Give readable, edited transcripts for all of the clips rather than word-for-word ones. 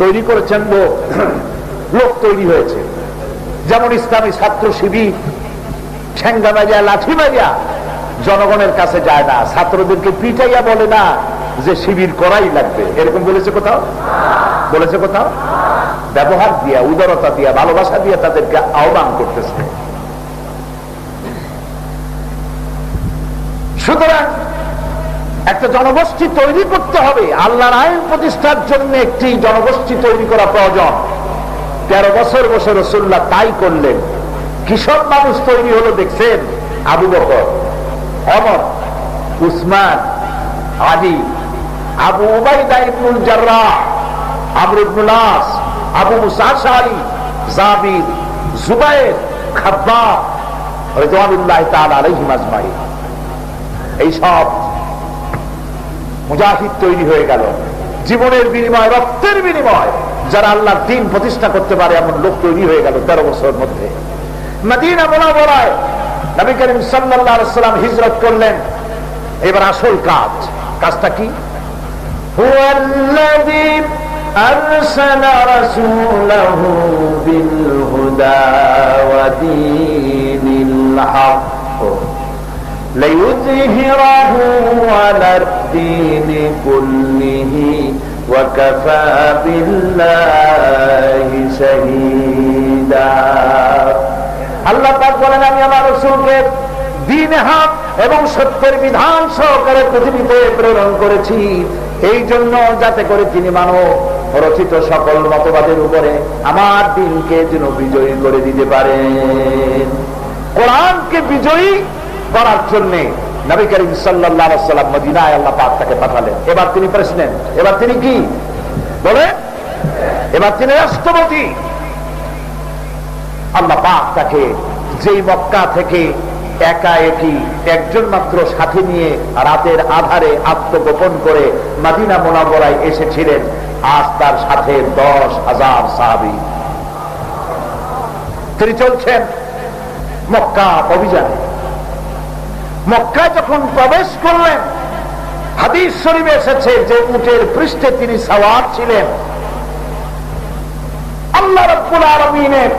তৈরি করেছেন লোক, লোক তৈরি হয়েছে। যেমন ইসলামী ছাত্র শিবির ঠেঙ্গা বাজিয়া লাঠি বাজিয়া জনগণের কাছে যায় না, ছাত্রদেরকে পিটাইয়া বলে না যে শিবির করাই লাগবে, এরকম বলেছে কোথাও? বলেছে কোথাও? ব্যবহার দিয়া, উদারতা দিয়া, ভালোবাসা দিয়া তাদেরকে আহ্বান করতেছে। সুতরাং একটা জনগোষ্ঠী তৈরি করতে হবে। আল্লাহর আইন প্রতিষ্ঠার জন্য একটি জনগোষ্ঠী তৈরি করা প্রয়োজন। 13 বছর বসে রাসূলুল্লাহ তাই করলেন। কিসব মানুষ তৈরি হলো দেখছেন? আবু বকর, ওমর, উসমান, আলী, আবু উবাইদা ইবনুল জাররাহ, আমর ইবনুল আস, আবু মুসা আশআরী, জাবির, জুবায়ের, খাব্বাব রাদিয়াল্লাহু তাআলা আলাইহিম আজমাইন। এই সব মুজাহিদ তৈরি হয়ে গেল। জীবনের বিনিময়, রক্তের বিনিময় যারা আল্লাহর দ্বীন প্রতিষ্ঠা করতে পারে এমন লোক তৈরি হয়ে গেল 13 বছরের মধ্যে। মদিনা মুনাওয়ারায় নবী করিম সাল্লাল্লাহু আলাইহি ওয়াসাল্লাম হিজরত করলেন। এবার আসল কাজ, কাজটা কি? হুয়াল্লাযী আরসালা রাসূলাহু বিল হুদা ওয়া দীনিল হক লিইয়ুযহিরাহু আলাদ দীনি কুল্লিহি ওয়া কাফা বিল্লাহি শাহীদা। আল্লাহ পাক বলেন, আমি আমার রাসূলকে দ্বীন হক এবং সত্যের বিধান সহকারে পৃথিবীতে প্রেরণ করেছি, এই জন্য যাতে করে তিনি মানব রচিত সকল মতবাদের উপরে আমার দ্বীনকে যেন বিজয়ী করে দিতে পারেন। কোরআনকে বিজয়ী করার জন্য নবী করিম সাল্লাল্লাহু আলাইহি ওয়াসাল্লাম মদিনায় আল্লাহ পাক তাকে পাঠালেন। এবার তিনি প্রেসিডেন্ট, এবার তিনি কি বলে? এবার তিনি রাষ্ট্রপতি। আল্লাহ পাক তাকে যেই মক্কা থেকে একা একই একজন মাত্র সাথী নিয়ে রাতের আধারে আত্মগোপন করে মদিনা মুনাওয়ারায় এসেছিলেন, আজ তার সাথে 10,000 সাহাবী। তিনি চলছেন মক্কা অভিযানে। মক্কায় যখন প্রবেশ করলেন, হাদিস শরীফে এসেছে যে উটের পৃষ্ঠে তিনি সাওয়ার ছিলেন। আল্লাহ রাব্বুল আলামিনের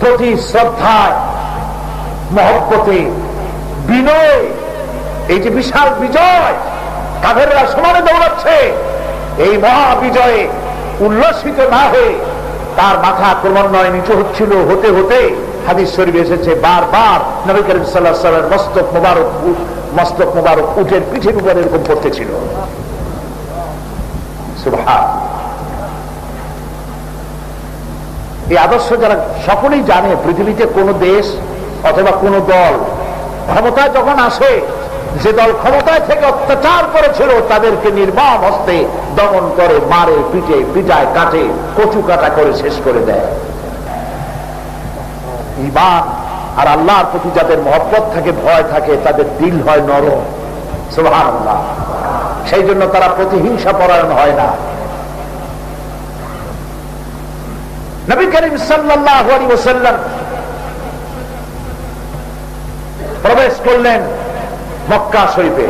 প্রতি শ্রদ্ধায়, মহব্বতে, বিনয়ে, এই যে বিশাল বিজয়, কাফেররা সমানে দৌড়াচ্ছে, এই মহা বিজয়ে উল্লসিত না হয়ে তার মাথা ক্রমান্বয়ে নিচু হচ্ছিল। হতে হতে হাদিস শরীফে এসেছে বারবার নবী করিম সাল্লাল্লাহু আলাইহি ওয়াসাল্লামের মস্তক মোবারক উটের পিঠের উপর এরকম পড়তেছিল। সুবহান। এই আদর্শ যারা সকলেই জানে, পৃথিবীতে কোন দেশ অথবা কোন দল ক্ষমতায় যখন আসে, যে দল ক্ষমতায় থেকে অত্যাচার করেছিল তাদেরকে নির্মম হস্তে দমন করে, মারে, পিটে, পিটায়, কাটে, কচু কাটা করে শেষ করে দেয়। ঈমান আর আল্লাহর প্রতি যাদের মহব্বত থাকে, ভয় থাকে, তাদের দিল হয় নরম। সুবহানাল্লাহ। সেই জন্য তারা প্রতিহিংসা পরায়ণ হয় না। নবী করিম সাল্লাল্লাহু আলাইহি ওয়াসাল্লাম প্রবেশ করলেন মক্কা শরীফে,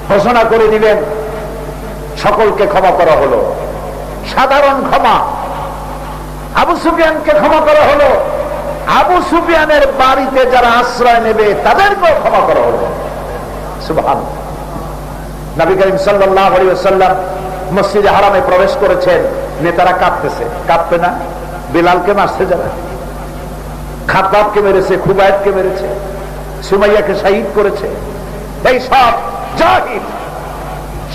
ঘোষণা করে দিলেন সকলকে ক্ষমা করা হলো। সাধারণ ক্ষমা। আবু সুফিয়ানকে ক্ষমা করা হলো। আবু সুফিয়ানের বাড়িতে যারা আশ্রয় নেবে তাদেরকেও ক্ষমা করা হলো। সুবহানাল্লাহ। নবী করিম সাল্লাল্লাহু আলাইহি ওয়াসাল্লাম মসজিদে হারামে প্রবেশ করেছেন, নেতারা কাঁপতেছে। কাঁপবে না? বিলালকে মারছে যারা, খাব্বাবকে মেরেছে, খুবাইবকে মেরেছে, সুমাইয়াকে শহীদ করেছে, এই সব জাহিদ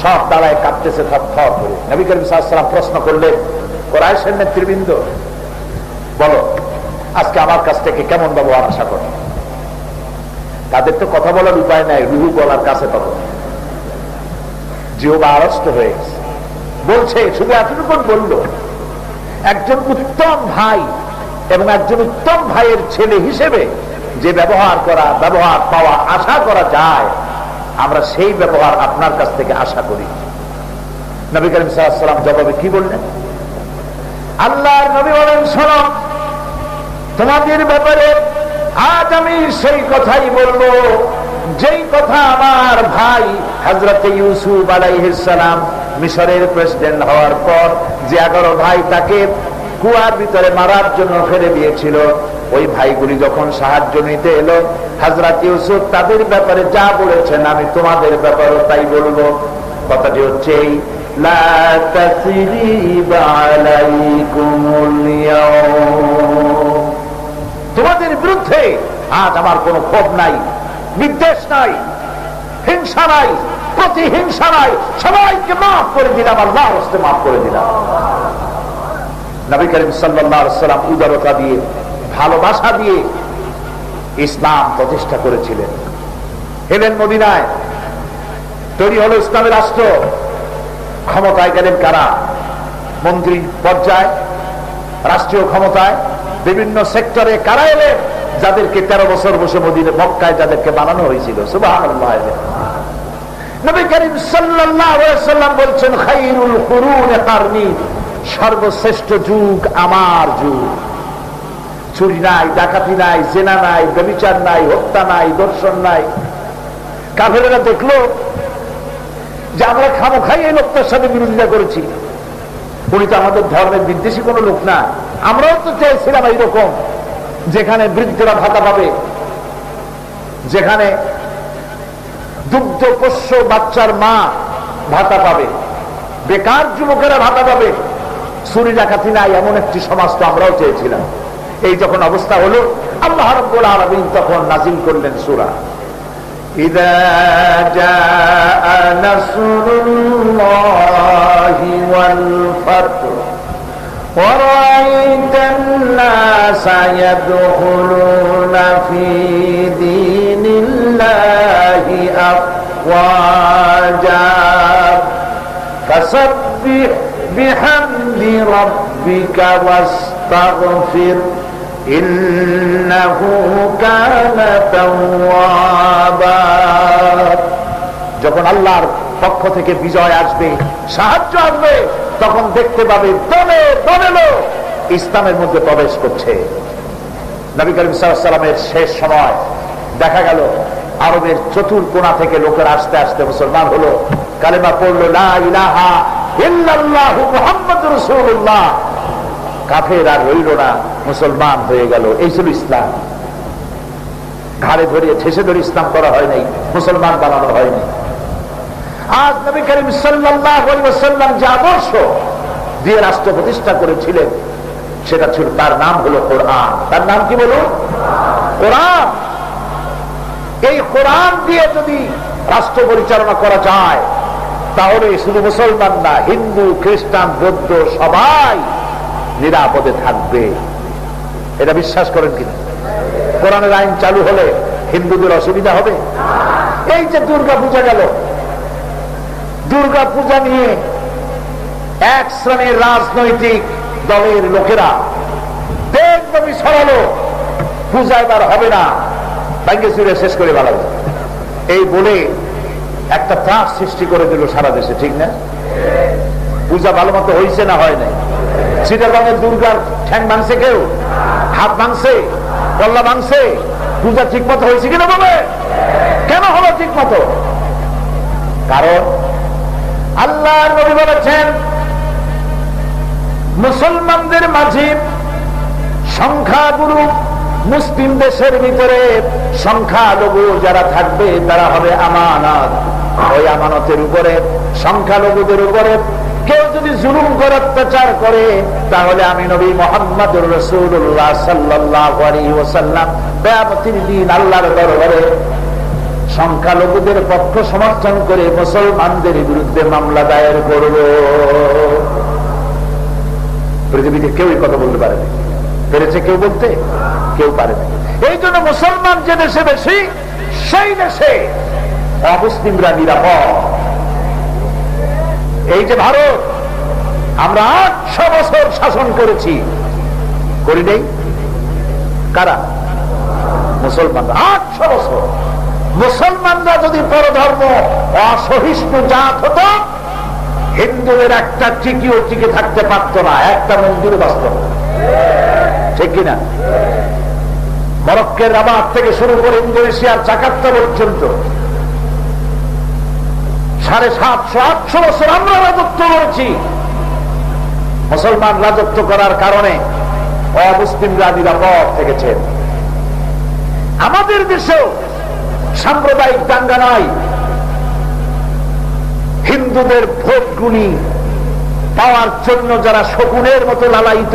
সব দাঁড়ায় কাঁপতেছে থরথর করে। নবী করিম সাল্লাল্লাহু আলাইহি ওয়াসাল্লাম প্রশ্ন করলেন, কুরাইশের নেতৃবৃন্দ বলো আজকে আমার কাছ থেকে কেমন ব্যবহার আশা করো? তাদের তো কথা বলার উপায় নাই, রুহু বলার কাছে তখন জিহ্বা আড়ষ্ট হয়ে গেছে। বলছে, শুধু এতটুকু বলল, একজন উত্তম ভাই এবং একজন উত্তম ভাইয়ের ছেলে হিসেবে যে ব্যবহার করা, ব্যবহার পাওয়া, আশা করা যায়, আমরা সেই ব্যবহার আপনার কাছ থেকে আশা করি। নবী করিম সাল্লাল্লাহু আলাইহি ওয়াসাল্লাম জবাবে কি বললেন? আল্লাহর নবী বলেন, শোনো, তোমাদের ব্যাপারে আজ আমি সেই কথাই বলবো যেই কথা আমার ভাই হযরত ইউসুফ আলাইহিস সালাম মিশরের প্রেসিডেন্ট হওয়ার পর যে 11 ভাই তাকে কুয়ার ভিতরে মারার জন্য ফেলে দিয়েছিল, ওই ভাইগুলি যখন সাহায্য নিতে এলো, হযরত ইউসুফ তাদের ব্যাপারে যা বলেছেন আমি তোমাদের ব্যাপারেও তাই বলবো। কথাটি হচ্ছে এই, লা তাসরিবা আলাইকুমুল ইয়াওম, তোমাদের বিরুদ্ধে আজ আমার কোনো ক্ষোভ নাই, বিদ্বেষ নাই, হিংসা নাই, প্রতিহিংসা নাই, সবাইকে মাফ করে দিলাম, আল্লাহর হস্তে মাফ করে দিলাম। নবী করিম সাল্লাল্লাহু আলাইহি ওয়াসাল্লাম উদারতা দিয়ে, ভালোবাসা দিয়ে ইসলাম প্রতিষ্ঠা করেছিলেন। এলেন মদিনায়, তৈরি হলো ইসলামের রাষ্ট্র। ক্ষমতায় গেলেন কারা? মন্ত্রী পর্যায়ে, রাষ্ট্রীয় ক্ষমতায় বিভিন্ন সেক্টরে কারা এলেন? যাদেরকে 13 বছর বসে মদিনা মক্কায় যাদেরকে বানানো হয়েছিল। সুবহানাল্লাহ। নবী করিম সাল্লাল্লাহু আলাইহি ওয়াসাল্লাম বলছেন, খায়রুল কুরুন কারনি, সর্বশ্রেষ্ঠ যুগ আমার যুগ। চুরি নাই, ডাকাতি নাই, জেনা নাই, ব্যভিচার নাই, হত্যা নাই, দর্শন নাই। কাফেরেরা দেখলো যে আমরা খামোখাই এই লোকটার সাথে বিরোধিতা করেছি, উনি তো আমাদের ধর্মের বিদ্বেষী কোনো লোক না। আমরাও তো চাইছিলাম এইরকম, যেখানে বৃদ্ধরা ভাতা পাবে, যেখানে দুগ্ধ পোষ্য বাচ্চার মা ভাতা পাবে, বেকার যুবকেরা ভাতা পাবে, চুরি ডাকাতি নাই, এমন একটি সমাজ তো আমরাও চেয়েছিলাম। এই যখন অবস্থা হলো, আল্লাহ রাব্বুল আলামিন তখন নাযিল করলেন সূরা ইযা জাআ নাসরুল্লাহি ওয়াল ফাতহ ওয়া রাআইতান নাসা ইয়াদখুলুনা ফি দীনিল্লাহি আফওয়াজা ফাসাব্বিহ বিহামদি রাব্বিকা ওয়াস্তাগফির ইন্নাহু কানা তাওয়াবা। যখন আল্লাহর পক্ষ থেকে বিজয় আসবে, সাহায্য আসবে, তখন দেখতে পাবে দলে দলে লোক ইসলামের মধ্যে প্রবেশ করছে। নবী করিম সাল্লাল্লাহু আলাইহি ওয়াসাল্লামের শেষ সময় দেখা গেল আরবের চতুর্কোণা থেকে লোকেরা আস্তে আস্তে মুসলমান হলো, কালেমা পড়লো, লা ইলাহা ইল্লাল্লাহু মুহাম্মাদুর রাসূলুল্লাহ। কাফের আর রইল না, মুসলমান হয়ে গেল। এই ছিল ইসলাম। ঘাড়ে ধরিয়ে ঠেসে ধরে ইসলাম করা হয় নাই, মুসলমান বানানো হয়নি। আজ নবী করিম সাল্লাল্লাহু আলাইহি ওয়াসাল্লাম যে আদর্শ দিয়ে রাষ্ট্র প্রতিষ্ঠা করেছিলেন, সেটা ছিল, তার নাম হলো কোরআন। তার নাম কি বলুন? কোরআন। এই কোরআন দিয়ে যদি রাষ্ট্র পরিচালনা করা যায়, তাহলে শুধু মুসলমান না, হিন্দু, খ্রিস্টান, বৌদ্ধ সবাই নিরাপদে থাকবে। এটা বিশ্বাস করেন কিনা? কোরআনের আইন চালু হলে হিন্দুদের অসুবিধা হবে? এই যে দুর্গা পূজা গেল, দুর্গা পূজা নিয়ে এক শ্রেণীর রাজনৈতিক দলের লোকেরা দেশব্যাপী ছড়ালো, পূজা এবার হবে না, ব্যাংকে চুরে শেষ করে বেড়াবো, এই বলে একটা ত্রাস সৃষ্টি করে দিল সারা দেশে। ঠিক না? পূজা ভালো মতো হয়েছে না হয় নাই? চিটাগাঙের দুর্গার ঠ্যাং ভাঙছে, কেউ হাত ভাঙছে, গলা ভাঙছে, পূজা ঠিক মতো হয়েছে কিনা বলে? কেন হলো ঠিক মতো? কারণ আল্লাহর নবী বলেছেন, মুসলমানদের মাঝে সংখ্যাগুরু মুসলিম দেশের ভিতরে সংখ্যালঘু যারা থাকবে তারা হবে আমানত। ওই আমানতের উপরে, সংখ্যালঘুদের উপরে কেউ যদি জুলুম করে, অত্যাচার করে, তাহলে আমি নবী মুহাম্মদুর রাসূলুল্লাহ সাল্লাল্লাহু আলাইহি ওয়াসাল্লাম কিয়ামতের দিন আল্লাহর দরবারে সংখ্যালঘুদের পক্ষ সমর্থন করে মুসলমানদের বিরুদ্ধে মামলা দায়ের করব। পৃথিবীতে কেউই কথা বলতে পারেনি। পেরেছে কেউ বলতে? কেউ পারেনি। এই জন্য মুসলমান যে দেশে বেশি, সেই দেশে অমুসলিমরা নিরাপদ। এই যে ভারত, আমরা 800 বছর শাসন করেছি, করি নেই? কারা? মুসলমানরা। 800 বছর। মুসলমানরা যদি পরধর্ম অসহিষ্ণু জাত হতো, হিন্দুদের একটা টিকিও টিকে থাকতে পারত না, একটা মন্দিরে বাঁচত না। ঠিক কিনা? মরক্কোর রাবাত থেকে শুরু করে ইন্দোনেশিয়ার জাকার্তা পর্যন্ত 750-800 বছর আমরা রাজত্ব করেছি। মুসলমান রাজত্ব করার কারণে অমুসলিমরা নিরাপদ থেকেছেন। আমাদের দেশেও সাম্প্রদায়িক দাঙ্গা নাই। হিন্দুদের ভোটগুলি পাওয়ার জন্য যারা শকুনের মতো লালায়িত,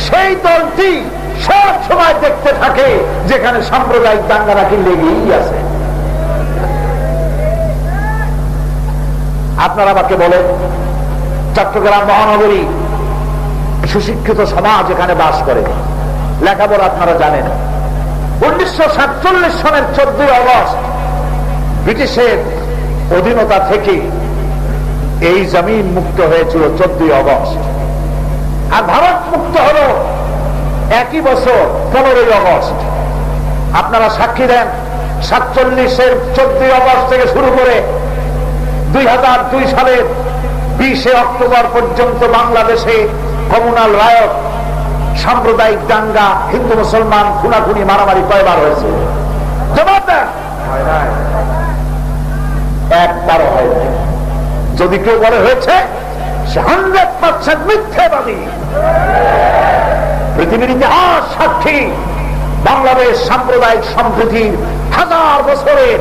সেই দলটি সব সময় দেখতে থাকে যেখানে সাম্প্রদায়িক দাঙ্গা নাকি লেগেই আছে। আপনারা আমাকে বলেন, চট্টগ্রাম মহানগরী সুশিক্ষিত সমাজ এখানে বাস করে, লেখাপড়া আপনারা জানেন। 1947 সনের 14 আগস্ট ব্রিটিশের অধীনতা থেকে এই জমিন মুক্ত হয়েছিল 14 আগস্ট, আর ভারত মুক্ত হল একই বছর 15 আগস্ট। আপনারা সাক্ষী দেন, 47-এর 14 আগস্ট থেকে শুরু করে 2002 সালের 20 অক্টোবর পর্যন্ত বাংলাদেশে কমিউনাল রায়ট, সাম্প্রদায়িক দাঙ্গা, হিন্দু মুসলমান খুনাখুনি মারামারি কয়বার হয়েছে? জবাব দেন। একবারও হয় নাই। যদি কেউ বলে হয়েছে, সে 100% মিথ্যাবাদী। পৃথিবীর ইতিহাস সাক্ষী, বাংলাদেশ সাম্প্রদায়িক সম্প্রীতির 1000 বছরের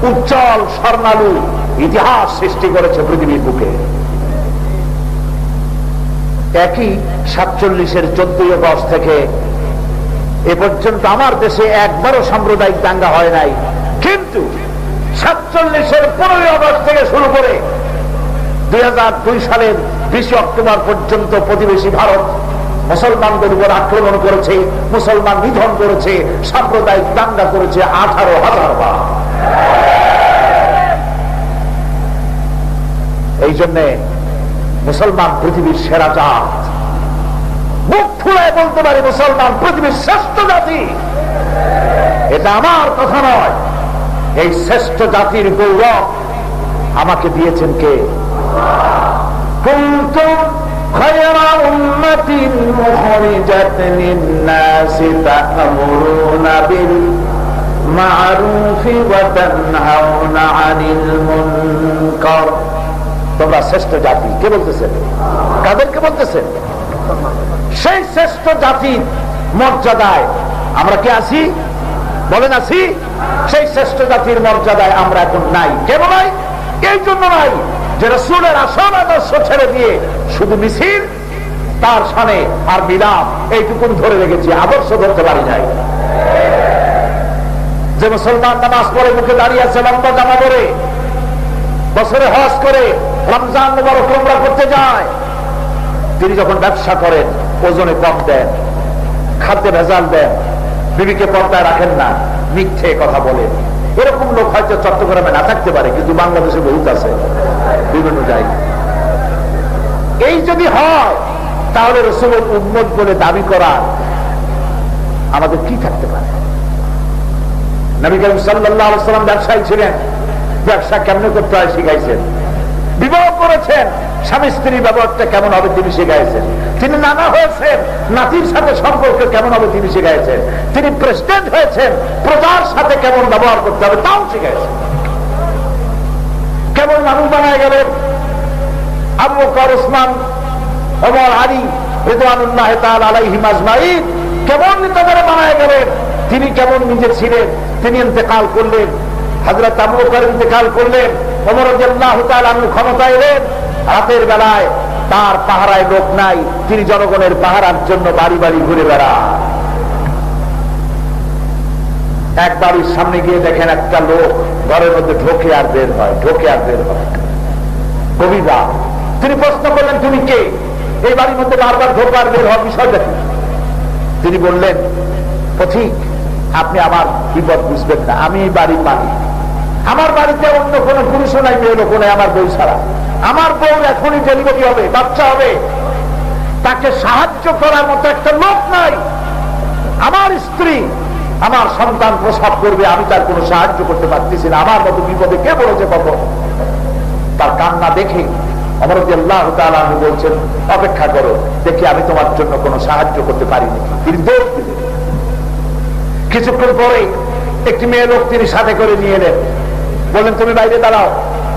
উজ্জ্বল স্বর্ণালু ইতিহাস সৃষ্টি করেছে পৃথিবীর বুকে। একই 47-এর 14 আগস্ট থেকে এ পর্যন্ত আমার দেশে একবারও সাম্প্রদায়িক দাঙ্গা হয় নাই। কিন্তু 47-এর 15 আগস্ট থেকে শুরু করে 2002 সালের 20 অক্টোবর পর্যন্ত প্রতিবেশী ভারত মুসলমানদের উপর আক্রমণ করেছে, মুসলমান নিধন করেছে, সাম্প্রদায়িক দাঙ্গা করেছে 18,000 বার। এই জন্যে মুসলমান পৃথিবীর সেরা জাত। মুখ ফুলায় বলতে পারি মুসলমান পৃথিবীর শ্রেষ্ঠ জাতি। এটা আমার কথা নয়, এই শ্রেষ্ঠ জাতির গৌরব আমাকে দিয়েছেন কে? কুনতুম খায়রা উম্মাতিন মুখরিজাত লিন-নাসি তা'মুরুনা বিল মা'রুফি ওয়া তানহাউনা আনিল মুনকার। তোমরা শ্রেষ্ঠ জাতি। কে বলতেছেন? কাদেরকে বলতেছেন? সেই শ্রেষ্ঠ জাতির মর্যাদায় আমরা কি আছি? বলেন আছি? সেই শ্রেষ্ঠ জাতির মর্যাদায় আমরা এখন নাই। কেন নাই? এই জন্য নাই যে রাসূলের আসল আদর্শ ছেড়ে দিয়ে শুধু মিছিল, তার শানে আর মিলাদ এইটুকুন ধরে রেখেছি, আদর্শ ধরতে পারি নাই। যে মুসলমান নামাজ পড়ে মুখে দাঁড়িয়ে আছে লম্বা জামা পরে, বছরে হজ করে, রমজান মুবারক উমরা করতে যায়, তিনি যখন ব্যবসা করেন ওজনে কম দেন, খাদ্যে ভেজাল দেন, বিবিকে পর্দায় রাখেন না, মিথ্যে কথা বলেন, এরকম লোক হয়তো চট্টগ্রামে না থাকতে পারে, কিন্তু বাংলাদেশে বহুত আছে বিভিন্ন জায়গায়। এই যদি হয় তাহলে রাসূলের উম্মত বলে দাবি করা আমাদের কি থাকতে পারে? নবী করিম সাল্লাল্লাহু আলাইহি ওয়াসাল্লাম ব্যবসায়ী ছিলেন, ব্যবসা কেমন করতে হয় শিখাইছেন। বিবাহ করেছেন, স্বামী স্ত্রীর ব্যবহারটা কেমন হবে তিনি শিখাইছেন। তিনি নানা হয়েছেন, নাতির সাথে সম্পর্ক কেমন হবে তিনি শিখাইছেন। তিনি প্রেসিডেন্ট হয়েছেন, প্রজার সাথে কেমন ব্যবহার করতে হবে তাও শিখাইছেন। কেমন মানুষ বানায় গেলেন আবু বকর, ওসমান, ওমর, আলী রিদওয়ানুল্লাহ তাআলা আলাইহিম আজমাইন, কেমন নেতাদের বানায় গেলেন। তিনি কেমন নিজে ছিলেন, তিনি ইন্তেকাল করলেন, হযরত আবু বকর ইন্তেকাল করলেন, ওমর রাদিয়াল্লাহু তাআলা আনহু ক্ষমতায় এলেন। রাতের বেলায় তার পাহারায় লোক নাই, তিনি জনগণের পাহারার জন্য বাড়ি বাড়ি ঘুরে বেড়ান। এক বাড়ির সামনে গিয়ে দেখেন একটা লোক ঘরের মধ্যে ঢোকে আর বের হয়, ঢোকে আর বের হয়। কবিতা তিনি প্রশ্ন করলেন, তুমি কে? এই বাড়ির মধ্যে বারবার ঢোকে আর বের হওয়ার বিষয়টা কি? তিনি বললেন, পথিক আপনি আমার বিপদ বুঝবেন না, আমি এই বাড়ির মালিক। আমার বাড়িতে অন্য কোনো পুরুষও নাই, মেয়ে লোক নাই, আমার বউ ছাড়া। আমার বউ এখনই ডেলিভারি হবে, বাচ্চা হবে, তাকে সাহায্য করার মতো একটা লোক নাই। আমার স্ত্রী, আমার সন্তান প্রসব করবে, আমি তার কোনো সাহায্য করতে পারতেছি না। আমার মতো বিপদে কে বলেছে কখন? তার কান্না দেখে ওমর রাদিয়াল্লাহু তাআলা আনহু বলছেন, অপেক্ষা করো, দেখি আমি তোমার জন্য কোনো সাহায্য করতে পারিনি। তিনি দৌড় দিলেন। কিছুক্ষণ পরে একটি মেয়ে লোক তিনি সাথে করে নিয়ে এলেন, বললেন তুমি বাইরে দাঁড়াও,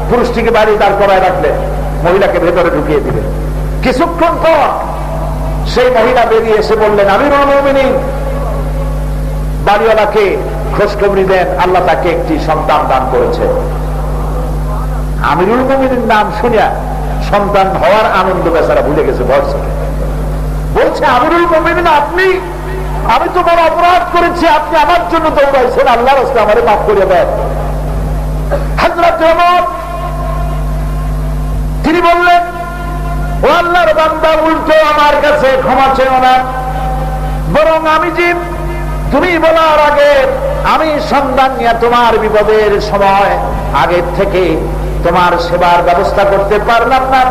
পুরুষটিকে বাড়ি দাঁড় করায় রাখলেন, মহিলাকে ভেতরে ঢুকিয়ে দিলেন। কিছুক্ষণ পর সেই মহিলা বেরিয়ে এসে বললেন, আমিরুল মুমিনিন, বাড়িওয়ালাকে খোঁজখবরি দেন, আল্লাহ তাকে একটি সন্তান দান করেছে। আমিরুল মুমিনিন নাম শুনিয়া সন্তান হওয়ার আনন্দ বেচারা ভুলে গেছে। বলছে, আমিরুল মুমিনিন আপনি, আমি তো বড় অপরাধ করেছি, আপনি আমার জন্য দৌড়াইছেন, আল্লাহর রাস্তায় আমারে মাফ করে দেন। হযরত ওমর তিনি বললেন, ও আল্লাহর বান্দা, উল্টো আমার কাছে ক্ষমা চেও না, বরং আমি যে তুমি বলার আগে আমি সন্তান নিয়ে তোমার বিপদের সময় আগের থেকে তোমার সেবার ব্যবস্থা করতে পারলাম না,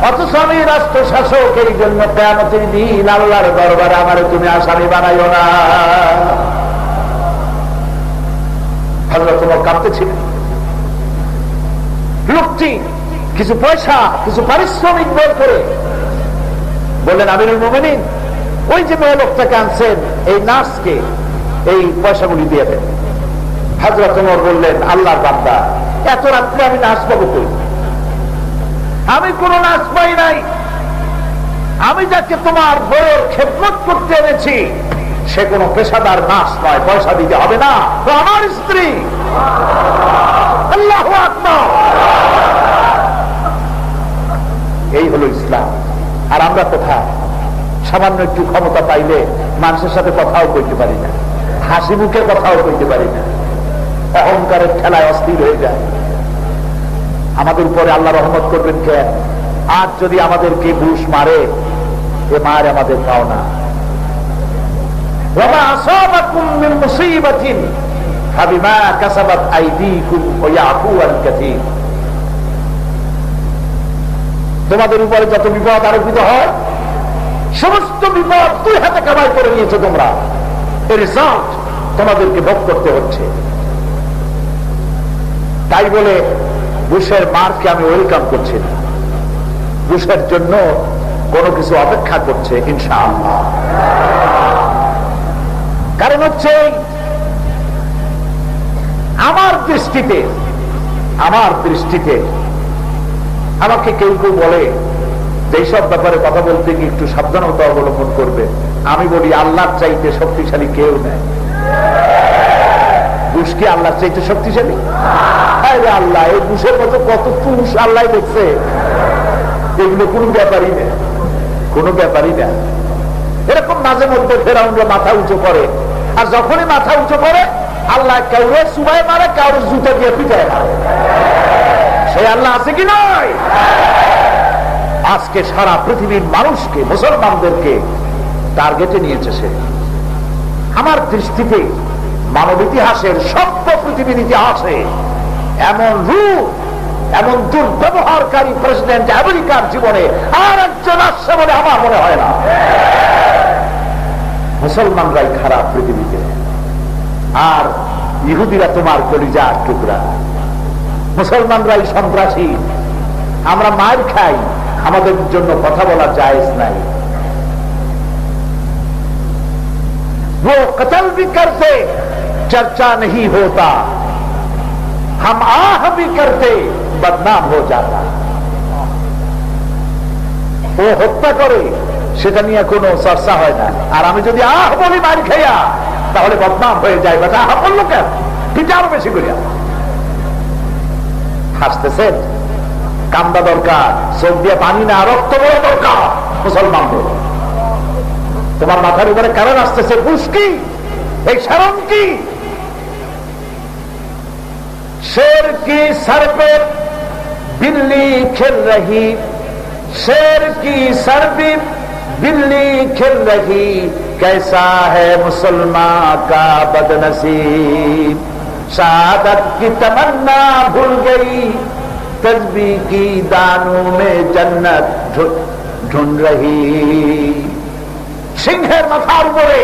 অথচ আমি রাষ্ট্র শাসক, এই জন্য কিয়ামতের দিন আল্লাহর দরবারে আমারে তুমি আসামি বানাইও না। হযরত ওমর কাঁদতেছিলেন। লোকটি কিছু পয়সা, কিছু পারিশ্রমিক বের করে বললেন, আমিরুল মুমিনিন, ওই যে মেয়ে লোকটাকে আনছেন, এই নার্সকে এই পয়সাগুলি দিয়ে দেন। হযরত ওমর বললেন, আল্লাহর বান্দা, এত রাত্রে আমি নার্স পাবো কই? আমি কোন নার্স পাই নাই। আমি যাকে তোমার বউয়ের খেদমত করতে এনেছি সে কোন পেশাদার নার্স নয়, পয়সা দিতে হবে না, তো আমার স্ত্রী। আল্লাহু আকবার। এই হলো ইসলাম। আর আমরা কোথায়? সামান্য একটু ক্ষমতা পাইলে মানুষের সাথে কথাও কইতে পারি না, হাসি মুখে কথাও কইতে পারি না, অহংকারের ঠেলায় অস্থির হয়ে যায়। আমাদের উপরে আল্লাহ রহমত করবেন কেন? আজ যদি আমাদেরকে ঘুষ মারে, এ মার আমাদের পাও না। ওয়া মা আসাবাকুম মিন মুসিবাতিন ফাবিমা কাসাবাত আইদিকুম ওয়া ইয়াফু আন কাসীর। তোমাদের উপরে যত বিপদ আরোপিত হয়, সমস্ত বিপদ দুই হাতে কামাই করে নিয়েছো তোমরা, এর রিজাল্ট তোমাদেরকে ভোগ করতে হচ্ছে। তাই বলে বুশের মারকে আমি ওয়েলকাম করছি না, বুশের জন্য কোনো কিছু অপেক্ষা করছে ইনশাআল্লাহ। কারণ হচ্ছে আমার দৃষ্টিতে আমাকে কেউ কেউ বলে যে এইসব ব্যাপারে কথা বলতে গিয়ে একটু সাবধানতা অবলম্বন করবে। আমি বলি, আল্লাহর চাইতে শক্তিশালী কেউ নেই। বুশ কি আল্লাহর চাইতে শক্তিশালী? আল্লাহ, এই বুশের মতো কত পুরুষ আল্লাহ দেখছে, এগুলো কোনো ব্যাপারই না, কোনো ব্যাপারই না। এরকম মাঝে মধ্যে ফেরাউনরা মাথা উঁচু করে, আর যখনই মাথা উঁচু করে আল্লাহ কাউরে সুবাই মারে, কাউরে জুতা দিয়ে পিটায় মারে। সেই আল্লাহ আছে কি নয়? আজকে সারা পৃথিবীর মানুষকে, মুসলমানদেরকে টার্গেটে নিয়েছে সে। আমার দৃষ্টিতে মানব ইতিহাসের সভ্য পৃথিবীর ইতিহাসে এমন রূপ, এমন দুর্ব্যবহারকারী প্রেসিডেন্ট আমেরিকার জীবনে আর একজন আসছে বলে আমার মনে হয় না। মুসলমানরাই খারাপ পৃথিবীতে, আর ইহুদিরা তোমার কলিজার টুকরা। মুসলমানরাই সন্ত্রাসী, আমরা মার খাই, আমাদের জন্য কথা বলা জায়েজ নাই। वो कत्ल भी करते चर्चा नहीं होता, हम आह भी करते बदनाम हो जाता। ও হত্যা করে, সেটা নিয়ে কোনো চর্চা হয় না, আর আমি যদি আহ বলি মার খাইয়া, তাহলে বদনাম হয়ে যায়। বাট আহ বললো কেন? পিঠা আরো বেশি করিয়া। হাসতেছেন, কান্দা দরকার, চোখ দিয়ে পানি না, রক্ত বড় দরকার মুসলমানদের। তোমার মাথার উপরে কারণ আসতেছে, বুশ কি, এই শরম কি? शेर की सर पे बिल्ली खिल रही, शेर की सर पे बिल्ली खिल रही, कैसा है मुसलमान का बदनसीब, शहादत की तमन्ना भूल गई, तस्बीह की दानों में जन्नत ढूंढ रही। সিংহের মাথার উপরে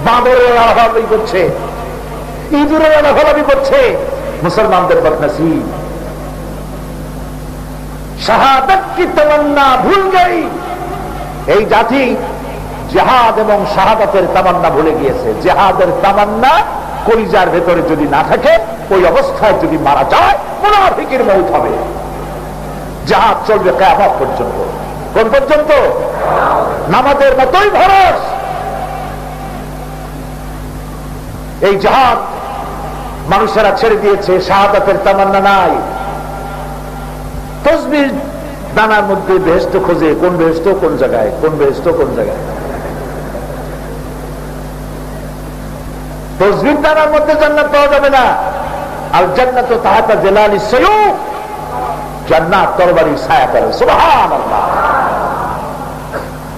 বাঁদরের লাফালাফি করছে, ইঁদুরের লাফালাফি করছে, মুসলমানদের বদনসিব। শাহাদাত কি তামান্না ভুল গই, এই জাতি জিহাদ এবং শাহাদাতের তামান্না ভুলে গিয়েছে। জিহাদের তামান্না কলিজার ভেতরে যদি না থাকে, ওই অবস্থায় যদি মারা যায়, মুনাফিকের মউত হবে। জিহাদ চলবে কিয়ামত পর্যন্ত। কোন পর্যন্ত? নামাজের মতোই ফরজ। এই জিহাদ মানুষেরা ছেড়ে দিয়েছে, শাহাদাতের তামান্না নাই। তসবিহ দানার মধ্যে বেহেশত খোঁজে, কোন বেহেশত কোন জায়গায়, কোন বেহেশত কোন জায়গায়। তসবিহ দানার মধ্যে জান্নাত পাওয়া যাবে না। আল জান্নাতু তাহতা জিলালিস সায়ুফ, জান্নাত তরবারির ছায়া তলে। সুবহানাল্লাহ।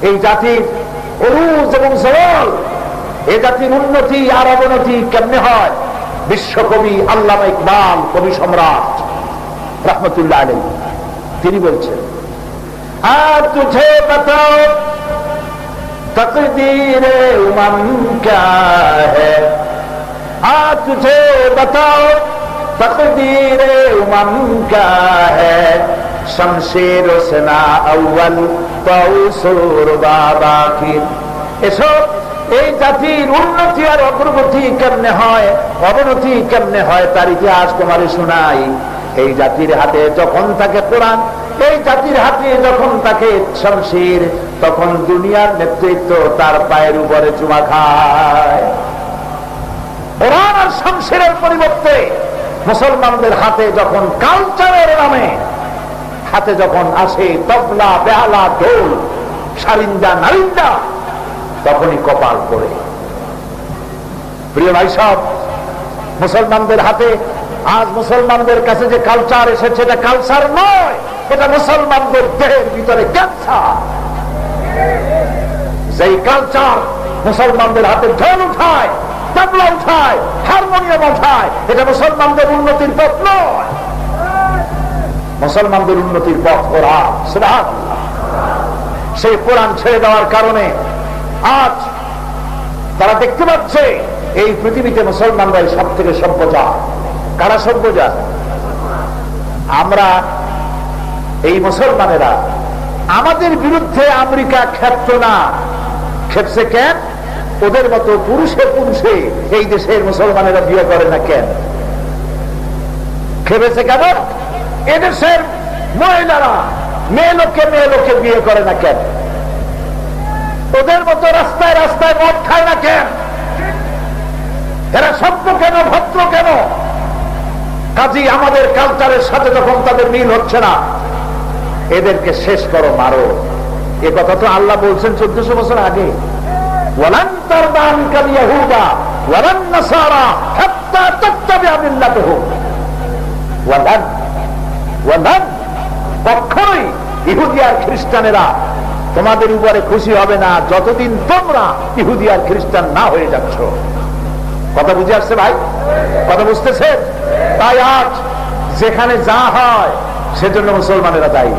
এই জাতির উরুজ এবং জওয়াল, এই জাতির উন্নতি আর অবনতি কেমনে হয়? বিশ্বকবি আল্লামা ইকবাল, কবি সম্রাট রহমতুল্লাহ আলাইহি, তিনি বলছেন, আজ তুঝে বাতাও তকদীরে উমম ক্যা হ্যায়, আজ তুঝে বাতাও তকদীরে উমম ক্যা হ্যায়, শমশের সেনা আউয়াল তাউসুর বাবাকির। এসব এই জাতির উন্নতি আর অগ্রগতি কেমনে হয়, অবনতি কেমনে হয় তার ইতিহাস তোমারে শোনাই। এই জাতির হাতে যখন থাকে কোরআন, এই জাতির হাতে যখন থাকে শমশির, তখন দুনিয়ার নেতৃত্ব তার পায়ের উপরে চুমা খায়। কোরআন আর শমশিরের পরিবর্তে মুসলমানদের হাতে যখন কালচারের নামে হাতে যখন আসে তবলা, বেহালা, ঢোল, সারিন্দা, নারিন্দা, তখনই কপাল পড়ে। প্রিয় ভাই সব, মুসলমানদের হাতে আজ মুসলমানদের কাছে যে কালচার এসেছে, এটা কালচার নয়, এটা মুসলমানদের দেহের ভিতরে ক্যান্সার। যেই কালচার মুসলমানদের হাতে ঢোল উঠায়, তবলা উঠায়, হারমোনিয়াম উঠায়, এটা মুসলমানদের উন্নতির পথ নয়। মুসলমানদের উন্নতির পথ কোরআন। সুবহানাল্লাহ। সেই কোরআন ছেড়ে দেওয়ার কারণে আজ তারা দেখতে পাচ্ছে এই পৃথিবীতে মুসলমানরাই সব থেকে সভ্যতা। কারা সভ্যতা? আমরা এই মুসলমানেরা। আমাদের বিরুদ্ধে আমেরিকা ক্ষেপ্ত না, ক্ষেপছে কেন? ওদের মতো পুরুষে পুরুষে এই দেশের মুসলমানেরা বিয়ে করে না কেন? খেপেছে কেন? এদেশের মহিলারা মেয়ে লোককে বিয়ে করে না কেন? ওদের মতো রাস্তায় রাস্তায় মদ খায় না কেন? এরা সভ্য কেন, ভদ্র কেন? কাজী আমাদের কালচারের সাথে যখন তাদের মিল হচ্ছে না, এদেরকে শেষ করো, মারো। এ কথা তো আল্লাহ বলছেন 1400 বছর আগে। ওয়ালান তারদা আনকাল ইয়াহুদা ওয়ালান নাসারা হাত্তা তাত্তাবিআ মিল্লাতাহুম। ওয়ালান ওয়ালান, কখনোই ইহুদি আর খ্রিস্টানেরা তোমাদের উপরে খুশি হবে না যতদিন তোমরা ইহুদি আর খ্রিস্টান না হয়ে যাচ্ছ। কথা বুঝে আসছে ভাই? কথা বুঝতেছে? তাই আজ যেখানে যা হয় সেজন্য মুসলমানেরা দায়ী।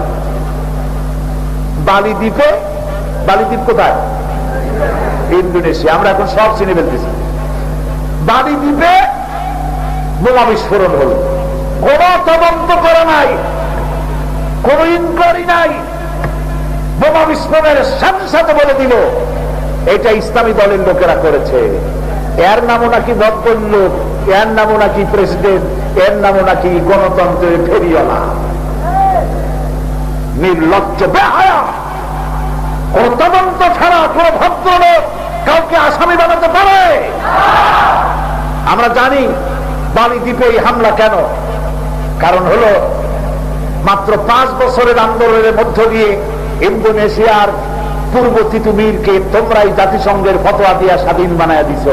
বালি দ্বীপে, বালি দ্বীপ কোথায়? ইন্দোনেশিয়া। আমরা এখন সব চিনে ফেলতেছি। বালি দ্বীপে বোমা বিস্ফোরণ হল, কোন তদন্ত করা নাই, কোন ইনকোয়ারি নাই। বোমা বিস্ফোরণের সাথে সাথে বলে দিল এটা ইসলামী দলের লোকেরা করেছে। এর নামও নাকি বদল লোক, এর নামও নাকি প্রেসিডেন্ট, এর নামও নাকি গণতন্ত্রের ফেরিওয়ালা। নির্লজ্জ, বেহায়া। কোন তদন্ত ছাড়া কোন ভদ্রলোক কাউকে আসামি বানাতে পারে? আমরা জানি বালি দ্বীপে এই হামলা কেন। কারণ হলো মাত্র 5 বছরের আন্দোলনের মধ্য দিয়ে ইন্দোনেশিয়ার পূর্ব তিতুমিরকে তোমরাই জাতিসংঘের ফতোয়া দিয়া স্বাধীন বানায় দিছ।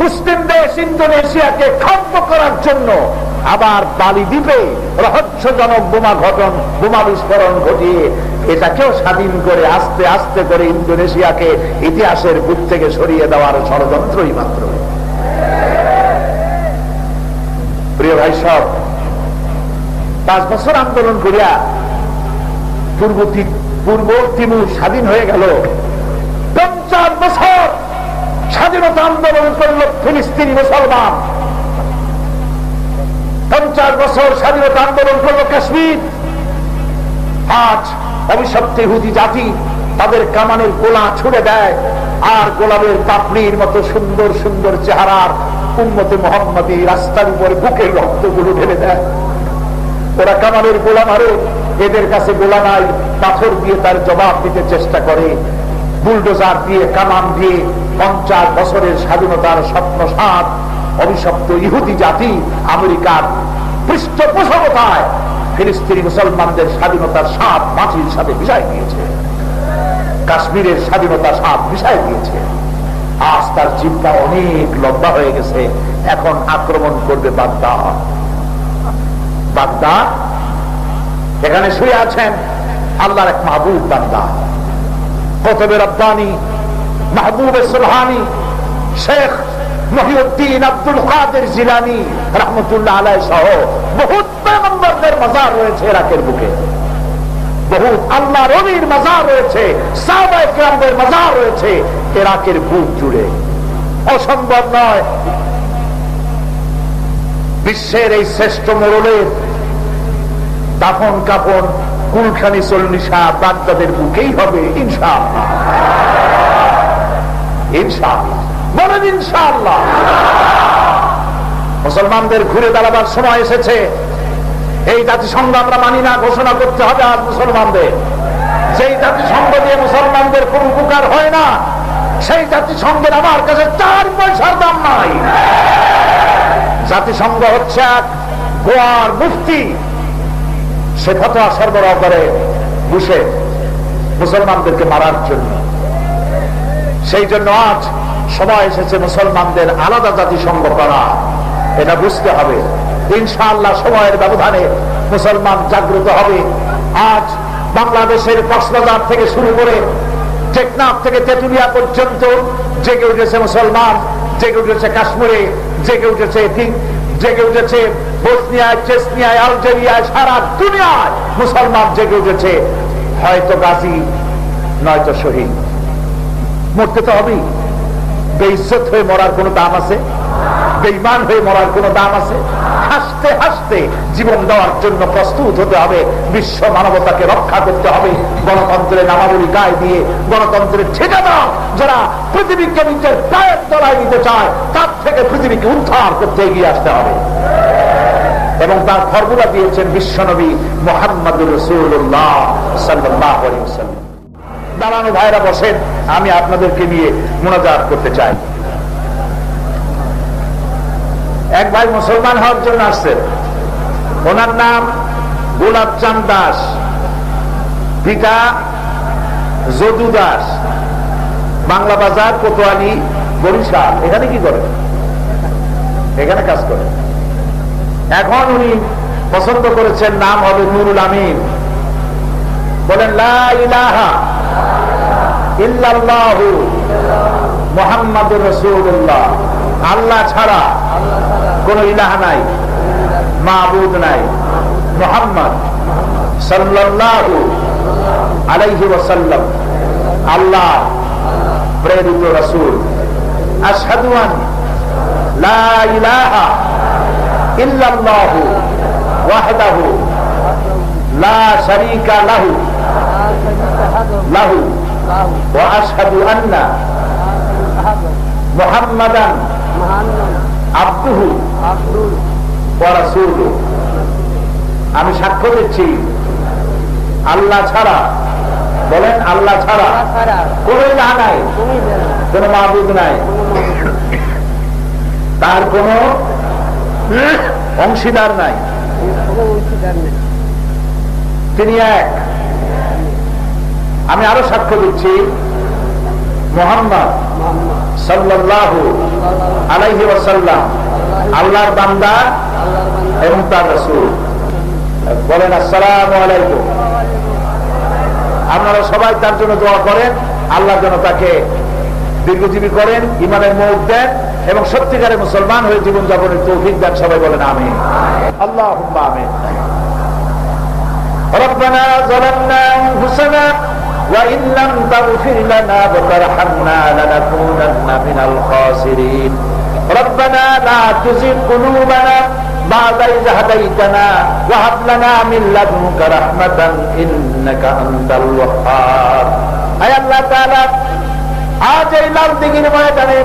মুসলিম দেশ ইন্দোনেশিয়াকে খর্ব করার জন্য আবার বালি দ্বীপে রহস্যজনক বোমা বিস্ফোরণ ঘটিয়ে এটাকেও স্বাধীন করে আস্তে আস্তে করে ইন্দোনেশিয়াকে ইতিহাসের বুক থেকে সরিয়ে দেওয়ার ষড়যন্ত্রই মাত্র। প্রিয় ভাই সব, 5 বছর আন্দোলন করিয়া পূর্ব তিমুর স্বাধীন হয়ে গেল। 50 বছর স্বাধীনতা আন্দোলন করল ফিলিস্তিনি মুসলমান। 50 বছর স্বাধীনতা আন্দোলন করল কাশ্মীর। আজ অভিশপ্ত ইহুদি জাতি তাদের কামানের গোলা ছুড়ে দেয়, আর গোলাপের পাপড়ির মতো সুন্দর সুন্দর চেহারার উম্মতে মুহাম্মাদী রাস্তার উপরে বুকের রক্তগুলো ঢেলে দেয়। ওরা কামালের গোলা মারে, এদের কাছে গোলা নাই, পাথর দিয়ে তার জবাব দিতে চেষ্টা করে, বুলডোজার দিয়ে, কামান দিয়ে 50 বছরের স্বাধীনতার স্বপ্নসাৎ অভিশপ্ত ইহুদি জাতি আমেরিকার পৃষ্ঠপোষকতায় ফিলিস্তিনি মুসলমানদের স্বাধীনতার স্বাদ মাটির সাথে মিশাই দিয়েছে, কাশ্মীরের স্বাধীনতার স্বাদ মিশাই দিয়েছে। আজ তার জিহ্বা অনেক লম্বা হয়ে গেছে, এখন আক্রমণ করবে বাগদাদ। বাগদাদ এখানে শুয়ে আছেন আল্লাহর এক মাহবুব বান্দা, কুতুবে রব্বানী মাহবুবে সুবহানী শেখ মহিউদ্দিন আব্দুল কাদের জিলানী রাহমাতুল্লাহ আলাইহি সহ বহুত পয়গম্বরদের মাজার রয়েছে ইরাকের বুকে, বহুত আল্লাহর ওলির মাজার রয়েছে, সাহাবায়ে কেরামদের মাজার রয়েছে ইরাকের বুক জুড়ে। অসম্ভব নয় বিশ্বের এই শ্রেষ্ঠ মোড়লের দাফন কাফন কুলখানি চল্লিশা বাগদাদের বুকেই হবে ইনশাআল্লাহ। ইনশাআল্লাহ বলেন ইনশাআল্লাহ। মুসলমানদের ঘুরে দাঁড়াবার সময় এসেছে। এই জাতিসংঘ আমরা মানি না ঘোষণা করতে হবে আজ মুসলমানদের। যেই জাতিসংঘ দিয়ে মুসলমানদের কোন উপকার হয় না, সেই জাতিসংঘের আমার কাছে 4 পয়সার দাম নাই। জাতিসংঘ হচ্ছে এক গোয়ার মুফতি, সে ফতোয়া সরবরাহ করে বুশে মুসলমানদেরকে মারার জন্য। সেই জন্য আজ সময় এসেছে মুসলমানদের আলাদা জাতিসংঘ করা, এটা বুঝতে হবে। ইনশাআল্লাহ সময়ের ব্যবধানে মুসলমান জাগ্রত হবে। আজ বাংলাদেশের কক্সবাজার থেকে শুরু করে টেকনাফ থেকে তেতুলিয়া পর্যন্ত জেগে উঠেছে মুসলমান, জেগে উঠেছে কাশ্মীরে, জেগে উঠেছে জেগে উঠেছে বসনিয়ায়, চেচনিয়ায়, আলজেরিয়ায়, সারা দুনিয়ায় মুসলমান জেগে উঠেছে। হয়তো গাজী নয়তো শহীদ, মরতে তো হবেই। বেইজ্জত হয়ে মরার কোন দাম আছে? বেঈমান হয়ে মরার কোন দাম আছে? হাসতে হাসতে জীবন দেওয়ার জন্য প্রস্তুত হতে হবে। বিশ্ব মানবতাকে রক্ষা করতে হবে। গণতন্ত্রের নামাবলী গায়ে দিয়ে গণতন্ত্রের ঠিকাদার যারা পৃথিবীকে নিজের পায়ের তলায় নিতে চায়, তার থেকে পৃথিবীকে উদ্ধার করতে এগিয়ে আসতে হবে। এবং তার ফর্মুলা দিয়েছেন বিশ্বনবী মুহাম্মদুর রাসূলুল্লাহ সাল্লাল্লাহু আলাইহি ওয়াসাল্লাম। দাঁড়ানো ভাইরা বসেন, আমি আপনাদেরকে নিয়ে মুনাজাত করতে চাই। এক ভাই মুসলমান হওয়ার জন্য আসছেন, ওনার নাম গোলাপ চাঁদ দাস, পিতা যদু দাস, বাংলা বাজার, কোতোয়ালি, বরিশাল। এখানে কি করে? এখানে কাজ করে। এখন উনি পছন্দ করেছেন নাম হবে নুরুল আমিন। বলেন লা ইলাহা ইল্লাল্লাহু মুহাম্মাদুর রাসূলুল্লাহ। আল্লাহ ছাড়া কোন ইলাহা নাই, মাবুদ নাই। মুহাম্মদ সাল্লাল্লাহু আলাইহি ওয়াসাল্লাম আল্লাহ প্রেরিত রাসূল। আশহাদু আন লা ইলাহা ইল্লাল্লাহু ওয়াহদাহু লা শারীকা লাহু ওয়া আশহাদু আন্না মুহাম্মাদান আবদুহু ওয়া রাসূলুহু। আমি সাক্ষ্য দিচ্ছি আল্লাহ ছাড়া, বলেন আল্লাহ ছাড়া কোন ইলাহ নাই, কোন মাবুদ নাই, তার কোন অংশীদার নাই, তিনি এক। আমি আরো সাক্ষ্য দিচ্ছি মুহাম্মদ সাল্লাল্লাহু আলাইহি ওয়াসাল্লাম আল্লাহর বান্দা এবং তার রাসূল। বলেন আসসালামু আলাইকুম। আপনারা সবাই তার জন্য দোয়া করেন, আল্লাহ যেন তাকে দীর্ঘজীবী করেন, ঈমানের মুখ দেন এবং সত্যিকারের মুসলমান হয়ে জীবন যাপনের তৌফিক দেন। সবাই বলেন আমিন। আল্লাহুম্মা আমিন। রব্বানা যালামনা আনফুসানা وإن لم تغفر لنا وترحمنا لنكونن من الخاسرين ربنا لا تزغ قلوبنا بعد إذ هديتنا وهب لنا من لدنك رحمة إنك أنت الوهاب। আয় আল্লাহ তাআলা, আজ এই লাল দিঘির ময়দানে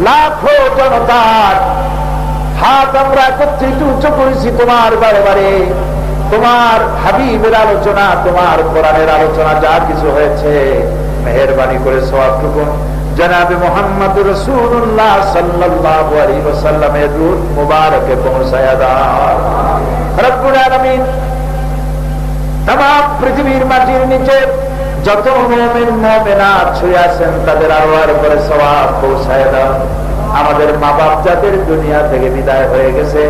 লাখো জনতার হাত আমরা একত্রিত উচ্চ করেছি তোমার বারে তোমার হাবিবের আলোচনা, তোমার কোরআনের আলোচনা যা কিছু হয়েছে, মেহেরবানি করে সওয়াবটুকু জনাবে মুহাম্মদ রাসূলুল্লাহ সাল্লাল্লাহু আলাইহি ওয়াসাল্লামের রূহ মুবারকে পৌঁছায়া দাও রব্বুল আলামিন। तमाम পৃথিবীর মাটির নিচে যত মুমিন মুমিনাত শুয়ে আছেন তাদের আরওয়ার উপরে সওয়াব পৌঁছায় দাও। আমাদের মা বাপ যাদের দুনিয়া থেকে বিদায় হয়ে গেছে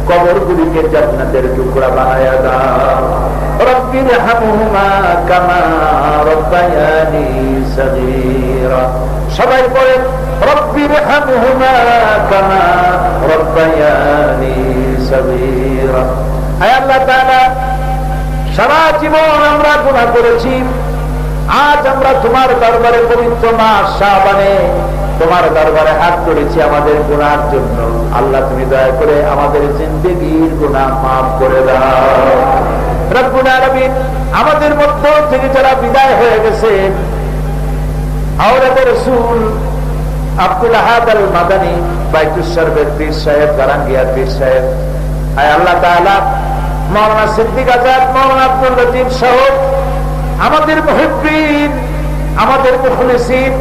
কবরগুলিকে জান্নাতের টুকরা বানায়া দাও। রব্বিরহামহুমা কামা রাব্বায়ানি সগীরা। সবাই পড়ে রব্বিরহামহুমা কামা রাব্বায়ানি সগীরা। আয় আল্লাহ তাআলা, সারা জীবন আমরা গুনাহ করেছি, আজ আমরা তোমার দরবারে পবিত্র মাস শাবানে তোমার দরবারে হাত তুলেছি আমাদের গুনার জন্য। আল্লাহ তুমি দয়া করে আমাদের জিন্দেগীর গুনাহ মাফ করে দাও রব্বুল আলামিন। আমাদের মধ্য থেকে যারা বিদায় হয়ে গেছে, আওলাদে রাসূল আব্দুল আহাদ আল মাদানী, বাইতুস শরবের পীর সাহেব, গারাঙ্গিয়ার পীর সাহেব, আয় আল্লাহ তাআলা মাওলানা সিদ্দিক আজাদ, মাওলানা আব্দুল লতিফ সহ আমাদের মুহিব্বিন, আমাদের মুখলিসিন,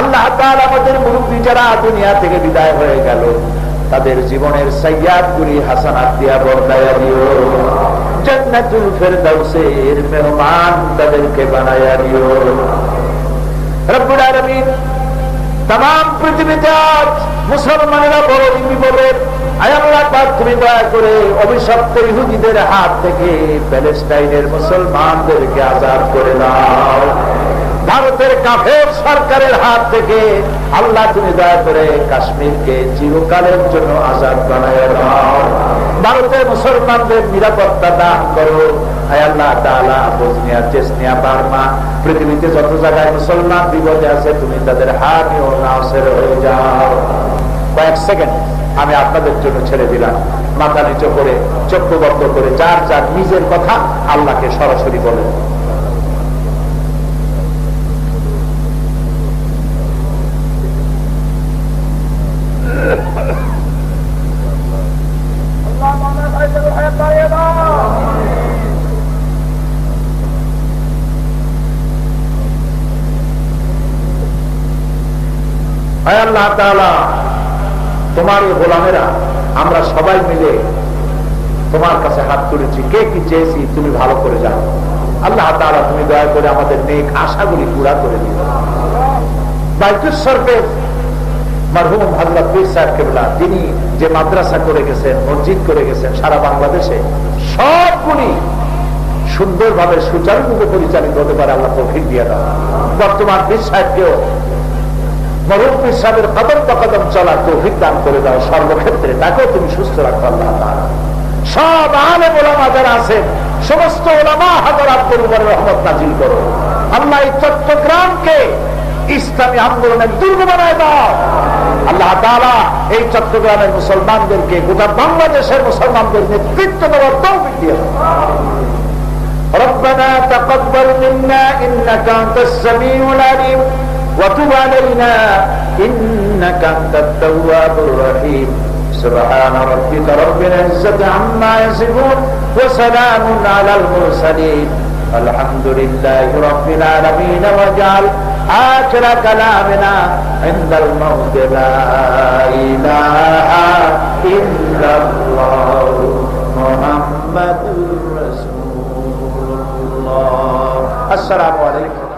আল্লাহ তাআলা আমাদের মুরব্বী যারা দুনিয়া থেকে বিদায় হয়ে গেল তাদের জীবনের সাইয়্যাতগুলি হাসানাত দিয়া বদলায়া দিও। জান্নাতুল ফেরদাউসের মেহমান তাদেরকে বানায়া দিও রব্বুল আলামিন। तमाम পৃথিবীতে আজ মুসলমানেরা বড় বিপদে। আয় আল্লাহ পাক তুমি দয়া করে অভিশপ্ত ইহুদিদের হাত থেকে প্যালেস্টাইনের মুসলমানদেরকে আজাদ করে দাও। ভারতের কাফের সরকারের হাত থেকে আল্লাহ তুমি দয়া করে কাশ্মীরকে চিরকালের জন্য আজাদ বানায় দাও। ভারতের মুসলমানদের নিরাপত্তা দান করো। আয় আল্লাহ তাআলা, বসনিয়া, চেচনিয়া, বার্মা, পৃথিবীতে যত জায়গায় মুসলমান বিপদে আছে তুমি তাদের হামি ও নাসির হয়ে যাও। কয়েক সেকেন্ড আমি আপনাদের জন্য ছেড়ে দিলাম। মাথা নিচু করে, চক্ষু বন্ধ করে যার যার নিজের কথা আল্লাহকে সরাসরি বলেন। আল্লাহ তাআলা, তোমার এই গোলামেরা আমরা সবাই মিলে তোমার কাছে হাত তুলেছি, কে কি চেয়েছি তুমি ভালো করে জানো। আল্লাহ তাআলা তুমি দয়া করে আমাদের নেক আশাগুলি পুরা করে দিও। বাইতুস শরফে মরহুম হযরত পীর সাহেব কেবলা তিনি যে মাদ্রাসা করে গেছেন, মসজিদ করে গেছেন সারা বাংলাদেশে, সবগুলি সুন্দরভাবে সুচারুরূপে পরিচালিত হতে পারে আল্লাহ তৌফিক দিয়ে দাও। বর্তমান পীর সাহেবকেও মরহুম পীর সাহেবের কদম বকদম চলার তৌফিক দান করে দাও সর্বক্ষেত্রে, তাকেও তুমি সুস্থ রাখো আল্লাহ তাআলা। সব আলেম ওলামা যারা আছেন সমস্ত ওলামা হাজরাতদের উপরে রহমত নাজিল করো আল্লাহ। এই চট্টগ্রামকে ইসলামী আন্দোলনের দুর্গ বানায় দাও আল্লাহ তাআলা। এই চট্টগ্রামের মুসলমানদেরকে গোটা বাংলাদেশের মুসলমানদের নেতৃত্ব দেওয়ার তৌফিক দিয়ে দাও। ربنا تقبل منا إنك أنت السميع العليم وتب علينا إنك أنت التواب الرحيم سبحان ربك رب العزة عما يصفون وسلام على المرسلين الحمد لله رب العالمين واجعل آخر كلامنا عند الموت لا إله إلا الله محمد رسول الله. السلام عليكم.